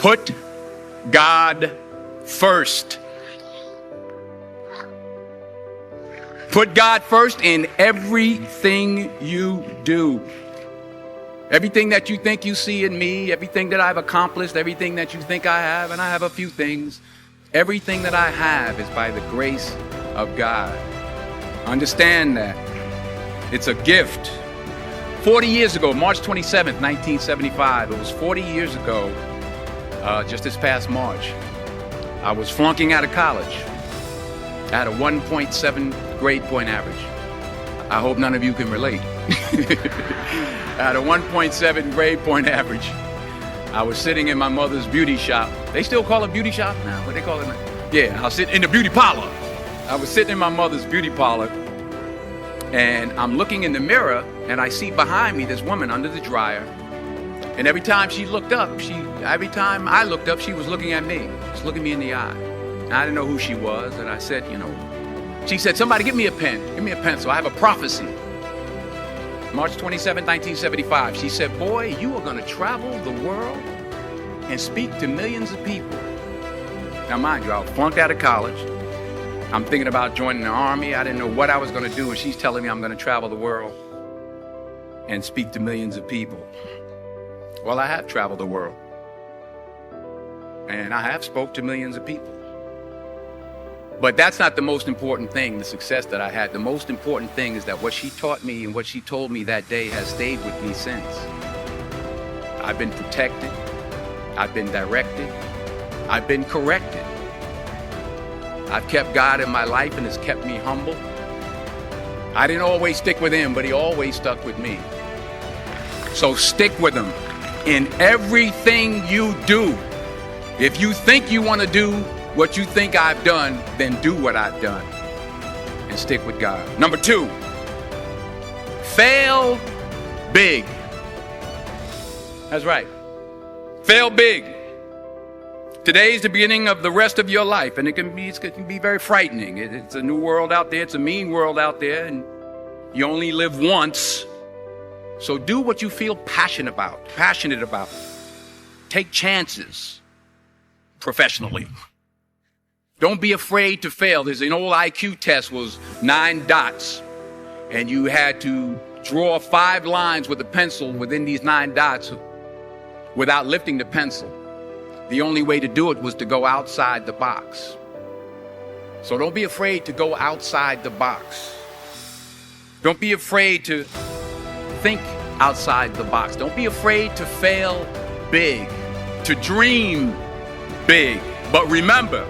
Put God first. Put God first in everything you do. Everything that you think you see in me, everything that I've accomplished, everything that you think I have, and I have a few things, everything that I have is by the grace of God. Understand that. It's a gift. 40 years ago, March 27th, 1975, it was 40 years ago, just this past March, I was flunking out of college. I had a 1.7 grade point average. I hope none of you can relate. I had a 1.7 grade point average. I was sitting in my mother's beauty shop. They still call it beauty shop now? What they call it now? Yeah, I was sitting in the beauty parlor. I was sitting in my mother's beauty parlor, and I'm looking in the mirror, and I see behind me this woman under the dryer. And every time she looked up, every time I looked up, she was looking at me, just looking me in the eye. And I didn't know who she was, and I said, she said, somebody give me a pen, give me a pencil. I have a prophecy. March 27, 1975. She said, boy, you are going to travel the world and speak to millions of people. Now, mind you, I was flunked out of college. I'm thinking about joining the army. I didn't know what I was going to do, and she's telling me I'm going to travel the world and speak to millions of people. Well, I have traveled the world, and I have spoke to millions of people. But that's not the most important thing, the success that I had. The most important thing is that what she taught me and what she told me that day has stayed with me since. I've been protected. I've been directed. I've been corrected. I've kept God in my life and it's kept me humble. I didn't always stick with him, but he always stuck with me. So stick with him in everything you do. If you think you want to do what you think I've done, then do what I've done and stick with God. Number 2, fail big. That's right. Fail big. Today's the beginning of the rest of your life, and it can be very frightening. It's a new world out there. It's a mean world out there, and you only live once. So do what you feel passionate about. Take chances professionally. Don't be afraid to fail. There's an old IQ test, was 9 dots, and you had to draw 5 lines with a pencil within these 9 dots without lifting the pencil. The only way to do it was to go outside the box. So don't be afraid to go outside the box. Don't be afraid to think outside the box. Don't be afraid to fail big, to dream big. But remember,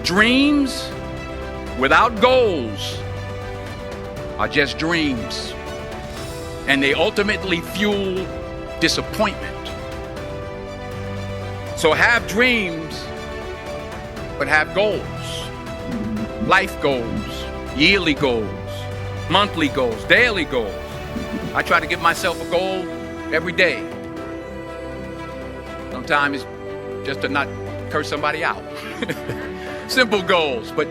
dreams without goals are just dreams, and they ultimately fuel disappointment. So have dreams, but have goals. Life goals, yearly goals, monthly goals, daily goals. I try to give myself a goal every day. Sometimes it's just to not curse somebody out. Simple goals, but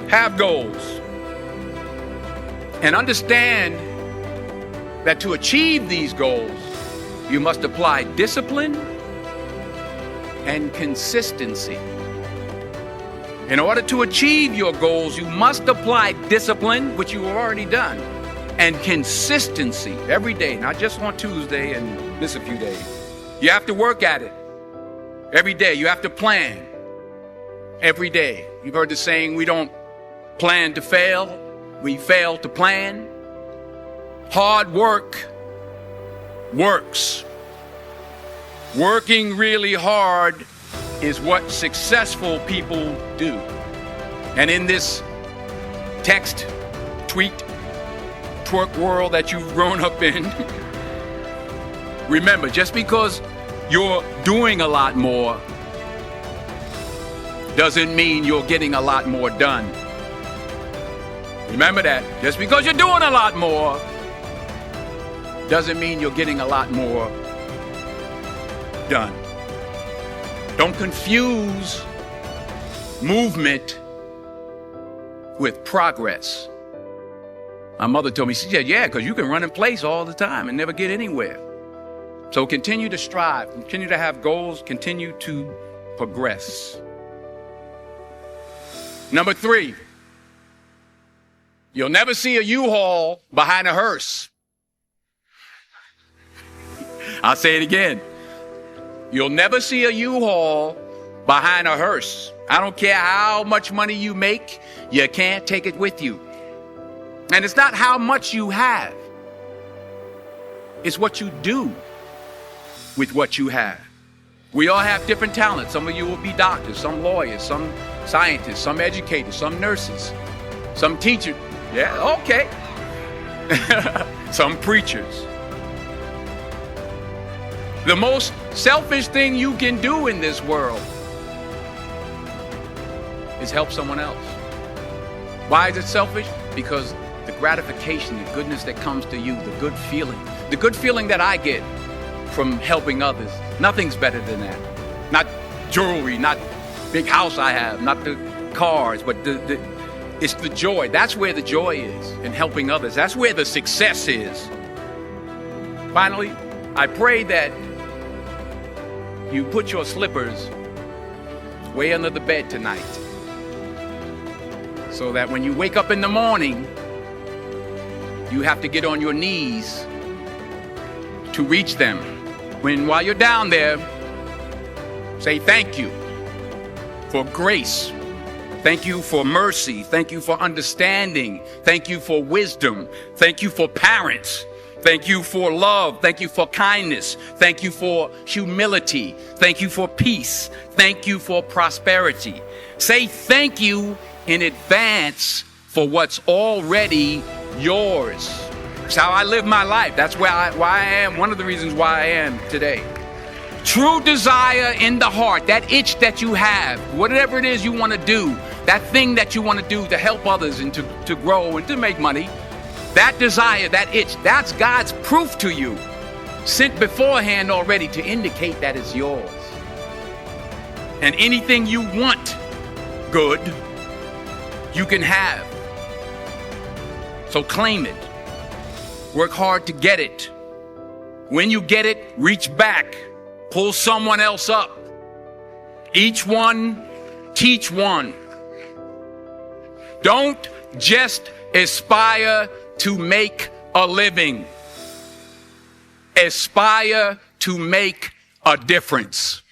have goals. And understand that to achieve these goals, you must apply discipline and consistency. In order to achieve your goals, you must apply discipline, which you have already done, and consistency every day, not just on Tuesday and miss a few days. You have to work at it every day. You have to plan every day. You've heard the saying, we don't plan to fail, we fail to plan. Hard work works. Working really hard is what successful people do. And in this text, tweet, twerk world that you've grown up in, remember, just because you're doing a lot more doesn't mean you're getting a lot more done. Remember that. Just because you're doing a lot more doesn't mean you're getting a lot more done. Don't confuse movement with progress. My mother told me, she said, yeah, because you can run in place all the time and never get anywhere. So continue to strive, continue to have goals, continue to progress. Number 3, you'll never see a U-Haul behind a hearse. I'll say it again. You'll never see a U-Haul behind a hearse. I don't care how much money you make, you can't take it with you. And it's not how much you have. It's what you do with what you have. We all have different talents. Some of you will be doctors, some lawyers, some scientists, some educators, some nurses, some teachers. Yeah, okay. Some preachers. The most selfish thing you can do in this world is help someone else. Why is it selfish? Because the gratification, the goodness that comes to you, the good feeling that I get from helping others, nothing's better than that. Not jewelry, not big house I have, not the cars, but it's the joy. That's where the joy is, in helping others. That's where the success is. Finally, I pray that you put your slippers way under the bed tonight, so that when you wake up in the morning, you have to get on your knees to reach them. While you're down there, say thank you for grace. Thank you for mercy. Thank you for understanding. Thank you for wisdom. Thank you for parents. Thank you for love. Thank you for kindness. Thank you for humility. Thank you for peace. Thank you for prosperity. Say thank you in advance for what's already yours. It's how I live my life. That's why I am, one of the reasons why I am today. True desire in the heart, that itch that you have, whatever it is you want to do, that thing that you want to do to help others and to grow and to make money, that desire, that itch, that's God's proof to you, sent beforehand already to indicate that it's yours. And anything you want good, you can have. So claim it. Work hard to get it. When you get it, reach back. Pull someone else up. Each one, teach one. Don't just aspire to make a living. Aspire to make a difference.